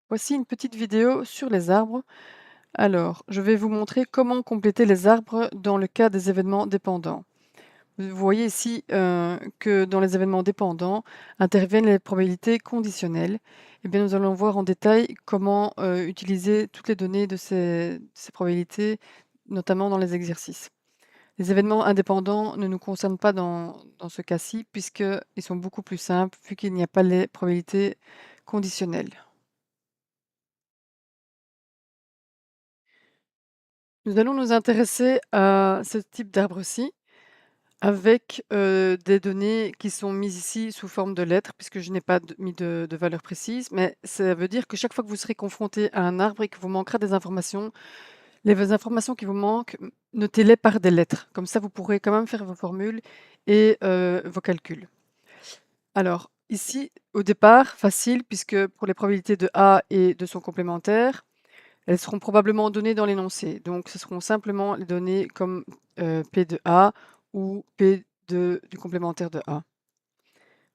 Voici une petite vidéo sur les arbres. Alors, je vais vous montrer comment compléter les arbres dans le cas des événements dépendants. Vous voyez ici que dans les événements dépendants interviennent les probabilités conditionnelles. Eh bien, nous allons voir en détail comment utiliser toutes les données de ces probabilités, notamment dans les exercices. Les événements indépendants ne nous concernent pas dans ce cas-ci, puisqu'ils sont beaucoup plus simples, vu qu'il n'y a pas les probabilités conditionnelles. Nous allons nous intéresser à ce type d'arbre-ci avec, des données qui sont mises ici sous forme de lettres puisque je n'ai pas mis de valeur précise, mais ça veut dire que chaque fois que vous serez confronté à un arbre et que vous manquerez des informations, les informations qui vous manquent, notez-les par des lettres. Comme ça, vous pourrez quand même faire vos formules et vos calculs. Alors ici, au départ, facile puisque pour les probabilités de A et de son complémentaire, elles seront probablement données dans l'énoncé. Donc ce seront simplement les données comme, P de A ou du complémentaire de A.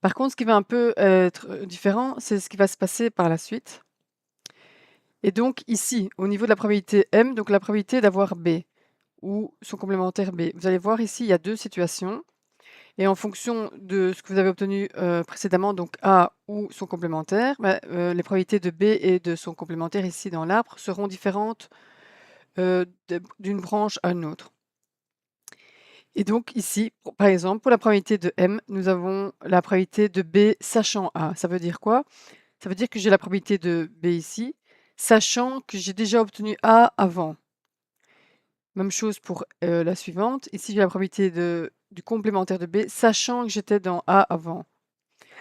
Par contre, ce qui va un peu être, différent, c'est ce qui va se passer par la suite. Et donc ici, au niveau de la probabilité M, donc la probabilité d'avoir B ou son complémentaire B. Vous allez voir ici, il y a 2 situations et en fonction de ce que vous avez obtenu, précédemment, donc A ou son complémentaire, bah, les probabilités de B et de son complémentaire ici dans l'arbre seront différentes d'une branche à une autre. Et donc ici, par exemple, pour la probabilité de M, nous avons la probabilité de B sachant A. Ça veut dire quoi? Ça veut dire que j'ai la probabilité de B ici, sachant que j'ai déjà obtenu A avant. Même chose pour la suivante. Ici, j'ai la probabilité du complémentaire de B, sachant que j'étais dans A avant.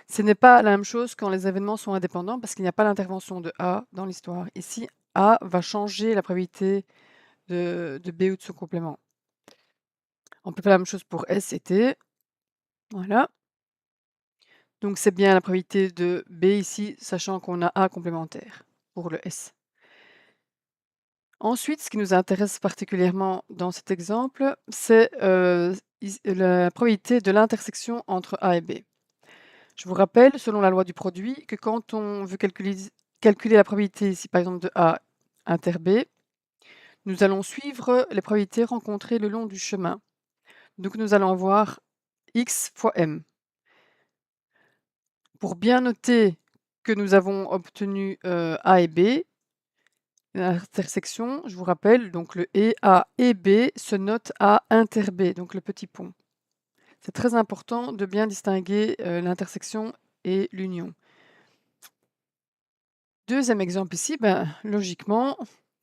Ce n'est pas la même chose quand les événements sont indépendants parce qu'il n'y a pas l'intervention de A dans l'histoire. Ici, A va changer la probabilité de B ou de son complément. On peut faire la même chose pour S et T. Voilà. Donc c'est bien la probabilité de B ici, sachant qu'on a A complémentaire pour le S. Ensuite, ce qui nous intéresse particulièrement dans cet exemple, c'est la probabilité de l'intersection entre A et B. Je vous rappelle, selon la loi du produit, que quand on veut calculer la probabilité ici, par exemple, de A inter B, nous allons suivre les probabilités rencontrées le long du chemin. Donc nous allons avoir X fois M. Pour bien noter que nous avons obtenu A et B, l'intersection, je vous rappelle, donc le et A et B se note à inter B, donc le petit pont. C'est très important de bien distinguer l'intersection et l'union. Deuxième exemple ici, ben, logiquement,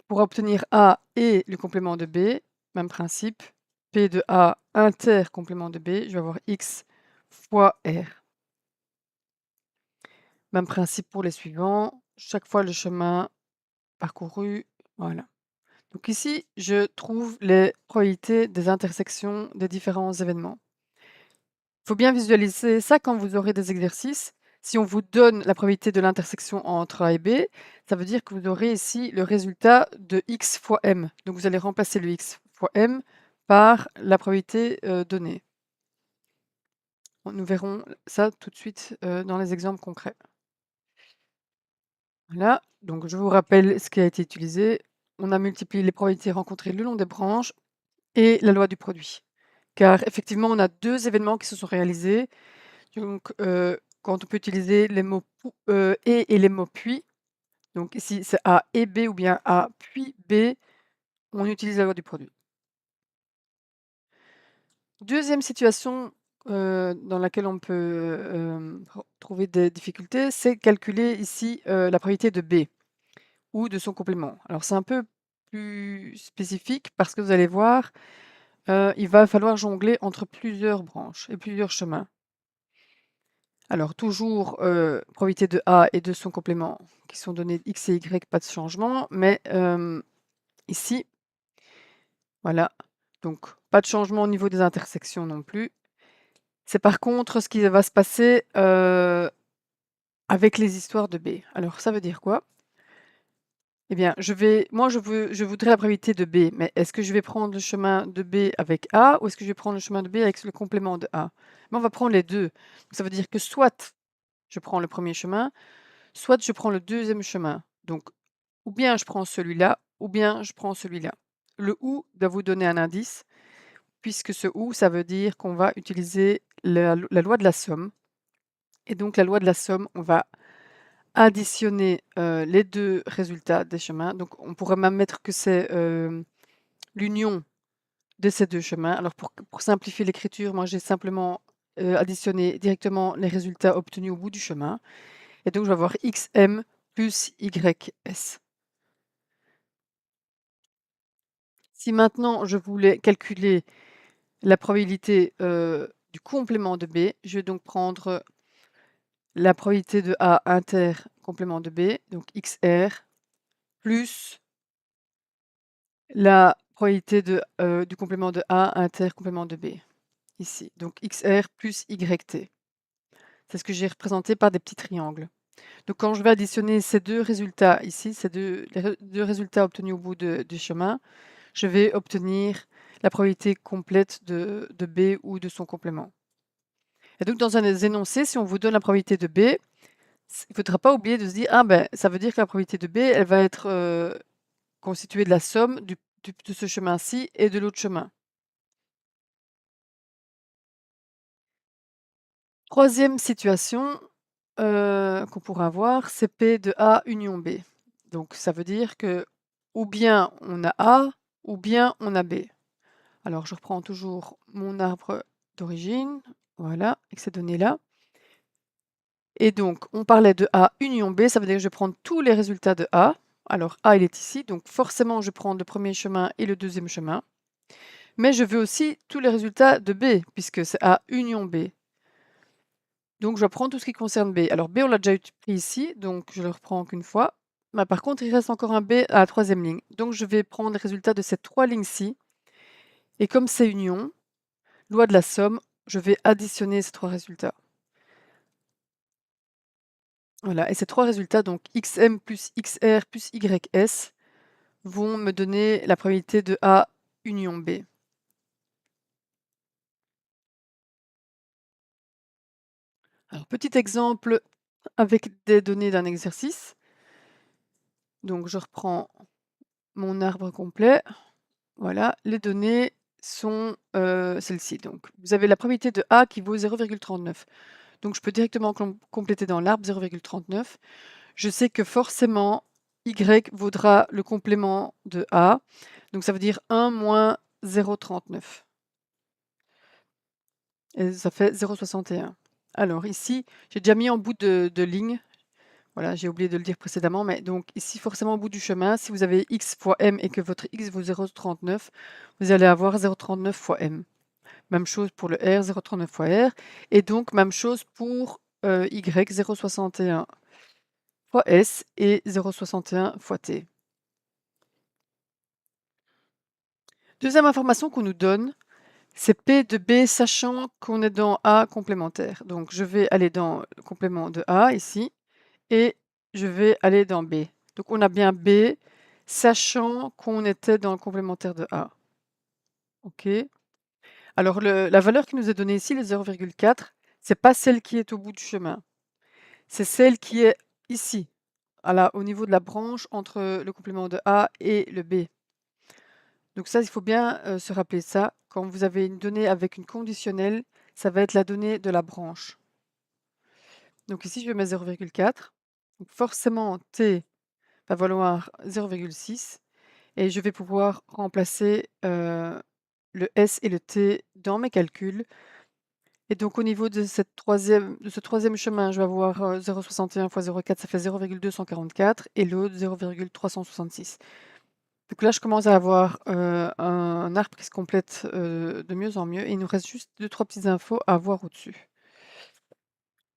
pour obtenir A et le complément de B, même principe, P de A inter complément de B, je vais avoir X fois R. Même principe pour les suivants, chaque fois le chemin parcouru, voilà. Donc ici, je trouve les probabilités des intersections des différents événements. Il faut bien visualiser ça quand vous aurez des exercices. Si on vous donne la probabilité de l'intersection entre A et B, ça veut dire que vous aurez ici le résultat de x fois m. Donc vous allez remplacer le x fois m par la probabilité donnée. Nous verrons ça tout de suite dans les exemples concrets. Voilà, donc je vous rappelle ce qui a été utilisé. On a multiplié les probabilités rencontrées le long des branches et la loi du produit. Car effectivement, on a 2 événements qui se sont réalisés. Donc, quand on peut utiliser les mots et les mots puis, donc ici c'est A et B ou bien A puis B, on utilise la loi du produit. Deuxième situation, dans laquelle on peut, trouver des difficultés, c'est calculer ici, la probabilité de B ou de son complément. Alors c'est un peu plus spécifique parce que vous allez voir, il va falloir jongler entre plusieurs branches et plusieurs chemins. Alors toujours, probabilité de A et de son complément qui sont donnés x et y, pas de changement, mais ici, voilà, donc pas de changement au niveau des intersections non plus. C'est par contre ce qui va se passer, avec les histoires de B. Alors ça veut dire quoi? Eh bien, je voudrais la probabilité de B, mais est-ce que je vais prendre le chemin de B avec A ou est-ce que je vais prendre le chemin de B avec le complément de A? Mais on va prendre les 2. Donc ça veut dire que soit je prends le premier chemin, soit je prends le deuxième chemin. Donc, ou bien je prends celui-là, ou bien je prends celui-là. Le ou doit vous donner un indice, puisque ce ou, ça veut dire qu'on va utiliser la loi de la somme. Et donc, la loi de la somme, on va additionner les deux résultats des chemins. Donc, on pourrait même mettre que c'est l'union de ces deux chemins. Alors, pour simplifier l'écriture, moi, j'ai simplement additionné directement les résultats obtenus au bout du chemin. Et donc, je vais avoir xm plus ys. Si maintenant je voulais calculer la probabilité du complément de B, je vais donc prendre la probabilité de A inter complément de B, donc XR, plus la probabilité du complément de A inter complément de B, ici. Donc XR plus YT. C'est ce que j'ai représenté par des petits triangles. Donc quand je vais additionner ces deux résultats ici, les deux résultats obtenus au bout du chemin, je vais obtenir la probabilité complète de B ou de son complément. Et donc dans un des énoncés, si on vous donne la probabilité de B, il ne faudra pas oublier de se dire, ah ben ça veut dire que la probabilité de B, elle va être constituée de la somme de ce chemin-ci et de l'autre chemin. Troisième situation qu'on pourra avoir, c'est P de A union B. Donc ça veut dire que ou bien on a A, ou bien on a B. Alors je reprends toujours mon arbre d'origine, voilà, avec ces données-là. Et donc on parlait de A union B, ça veut dire que je vais prendre tous les résultats de A. Alors A, il est ici, donc forcément je prends le premier chemin et le deuxième chemin. Mais je veux aussi tous les résultats de B, puisque c'est A union B. Donc je prends tout ce qui concerne B. Alors B, on l'a déjà pris ici, donc je le reprends qu'une fois. Mais par contre, il reste encore un B à la troisième ligne. Donc je vais prendre les résultats de ces trois lignes-ci. Et comme c'est union, loi de la somme, je vais additionner ces trois résultats. Voilà, et ces trois résultats, donc xm plus xr plus ys, vont me donner la probabilité de A union B. Alors, petit exemple avec des données d'un exercice. Donc, je reprends mon arbre complet. Voilà, les données sont celles-ci. Donc, vous avez la probabilité de A qui vaut 0,39. Donc, je peux directement compléter dans l'arbre 0,39. Je sais que forcément, Y vaudra le complément de A. Donc, ça veut dire 1 moins 0,39. Et ça fait 0,61. Alors ici, j'ai déjà mis en bout de ligne. Voilà, j'ai oublié de le dire précédemment, mais donc ici, forcément, au bout du chemin, si vous avez x fois m et que votre x vaut 0,39, vous allez avoir 0,39 fois m. Même chose pour le r, 0,39 fois r. Et donc, même chose pour y, 0,61 fois s et 0,61 fois t. Deuxième information qu'on nous donne, c'est P de B, sachant qu'on est dans A complémentaire. Donc, je vais aller dans le complément de A ici, et je vais aller dans B. Donc, on a bien B, sachant qu'on était dans le complémentaire de A. OK. Alors, la valeur qui nous est donnée ici, le 0,4, c'est pas celle qui est au bout du chemin. C'est celle qui est ici, au niveau de la branche entre le complément de A et le B. Donc ça, il faut bien se rappeler ça. Quand vous avez une donnée avec une conditionnelle, ça va être la donnée de la branche. Donc ici, je vais mettre 0,4. Donc forcément, t va valoir 0,6 et je vais pouvoir remplacer le s et le t dans mes calculs. Et donc au niveau de ce troisième chemin, je vais avoir 0,61 fois 0,4, ça fait 0,244 et l'autre 0,366. Donc là, je commence à avoir un arbre qui se complète de mieux en mieux et il nous reste juste 2-3 petites infos à voir au-dessus.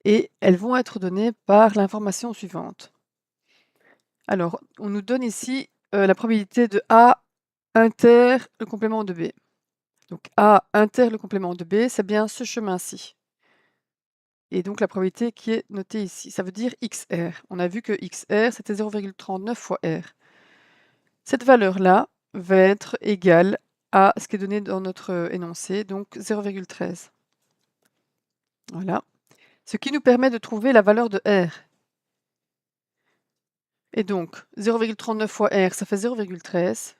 Et elles vont être données par l'information suivante. Alors, on nous donne ici la probabilité de A inter le complément de B. Donc A inter le complément de B, c'est bien ce chemin-ci. Et donc la probabilité qui est notée ici, ça veut dire XR. On a vu que XR, c'était 0,39 fois R. Cette valeur-là va être égale à ce qui est donné dans notre énoncé, donc 0,13. Voilà. Ce qui nous permet de trouver la valeur de R. Et donc 0,39 fois R, ça fait 0,13.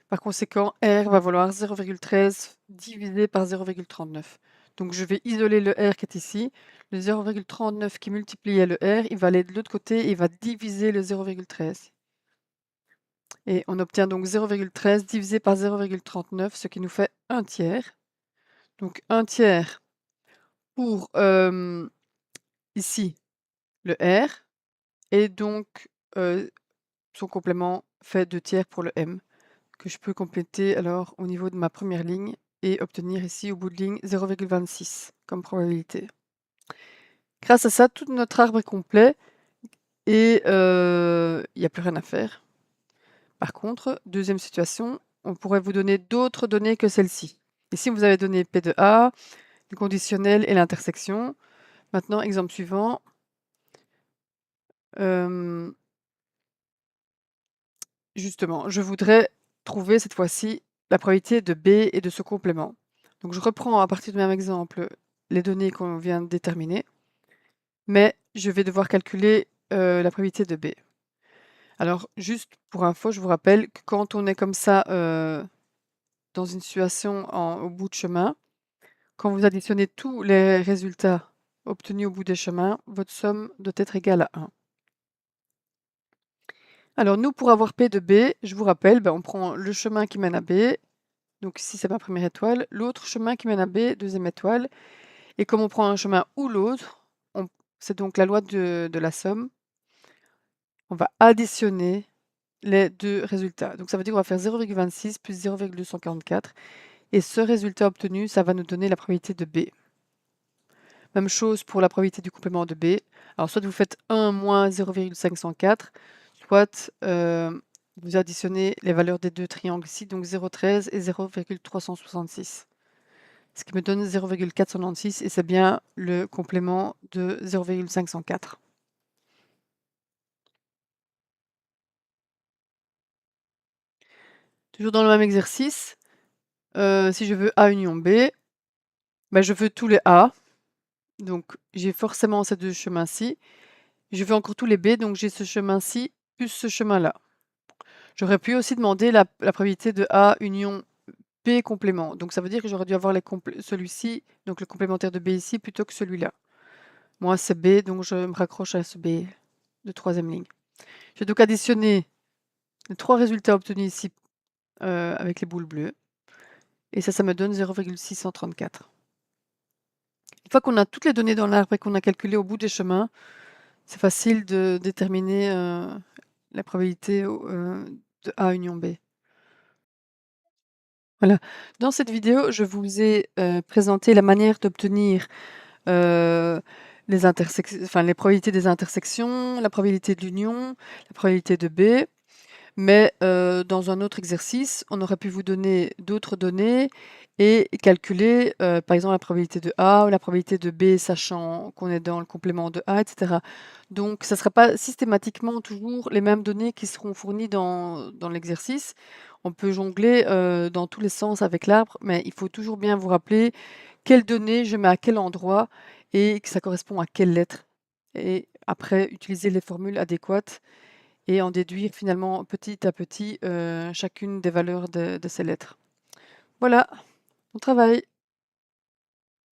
Par conséquent, R va valoir 0,13 divisé par 0,39. Donc je vais isoler le R qui est ici. Le 0,39 qui multipliait le R, il va aller de l'autre côté et il va diviser le 0,13. Et on obtient donc 0,13 divisé par 0,39, ce qui nous fait 1 tiers. Donc 1 tiers pour ici le R, et donc son complément fait 2 tiers pour le M, que je peux compléter alors au niveau de ma première ligne et obtenir ici au bout de ligne 0,26 comme probabilité. Grâce à ça, tout notre arbre est complet et il n'y a plus rien à faire. Par contre, deuxième situation, on pourrait vous donner d'autres données que celle-ci. Ici, vous avez donné P de A, le conditionnel et l'intersection. Maintenant, exemple suivant. Justement, je voudrais trouver cette fois-ci la probabilité de B et de ce complément. Donc je reprends à partir du même exemple les données qu'on vient de déterminer, mais je vais devoir calculer la probabilité de B. Alors juste pour info, je vous rappelle que quand on est comme ça dans une situation au bout de chemin, quand vous additionnez tous les résultats obtenus au bout des chemins, votre somme doit être égale à 1. Alors nous, pour avoir P de B, je vous rappelle, on prend le chemin qui mène à B, donc ici c'est ma première étoile, l'autre chemin qui mène à B, deuxième étoile, et comme on prend un chemin ou l'autre, c'est donc la loi de la somme, on va additionner les deux résultats. Donc ça veut dire qu'on va faire 0,26 plus 0,244, et ce résultat obtenu, ça va nous donner la probabilité de B. Même chose pour la probabilité du complément de B. Alors soit vous faites 1 moins 0,504, soit vous additionnez les valeurs des deux triangles ici, donc 0,13 et 0,366. Ce qui me donne 0,496 et c'est bien le complément de 0,504. Toujours dans le même exercice, si je veux A union B, je veux tous les A, donc j'ai forcément ces deux chemins-ci. Je veux encore tous les B, donc j'ai ce chemin-ci plus ce chemin-là. J'aurais pu aussi demander la probabilité de A union B complément. Donc ça veut dire que j'aurais dû avoir celui-ci, donc le complémentaire de B ici, plutôt que celui-là. Moi c'est B, donc je me raccroche à ce B de troisième ligne. Je vais donc additionner les trois résultats obtenus ici avec les boules bleues. Et ça me donne 0,634. Une fois qu'on a toutes les données dans l'arbre et qu'on a calculé au bout des chemins, c'est facile de déterminer la probabilité de A union B. Voilà. Dans cette vidéo, je vous ai présenté la manière d'obtenir les probabilités des intersections, la probabilité de l'union, la probabilité de B. Mais dans un autre exercice, on aurait pu vous donner d'autres données et calculer, par exemple, la probabilité de A ou la probabilité de B, sachant qu'on est dans le complément de A, etc. Donc ça ne sera pas systématiquement toujours les mêmes données qui seront fournies dans l'exercice. On peut jongler dans tous les sens avec l'arbre, mais il faut toujours bien vous rappeler quelles données je mets à quel endroit et que ça correspond à quelle lettre. Et après, utiliser les formules adéquates et en déduire finalement petit à petit chacune des valeurs de ces lettres. Voilà, bon travail!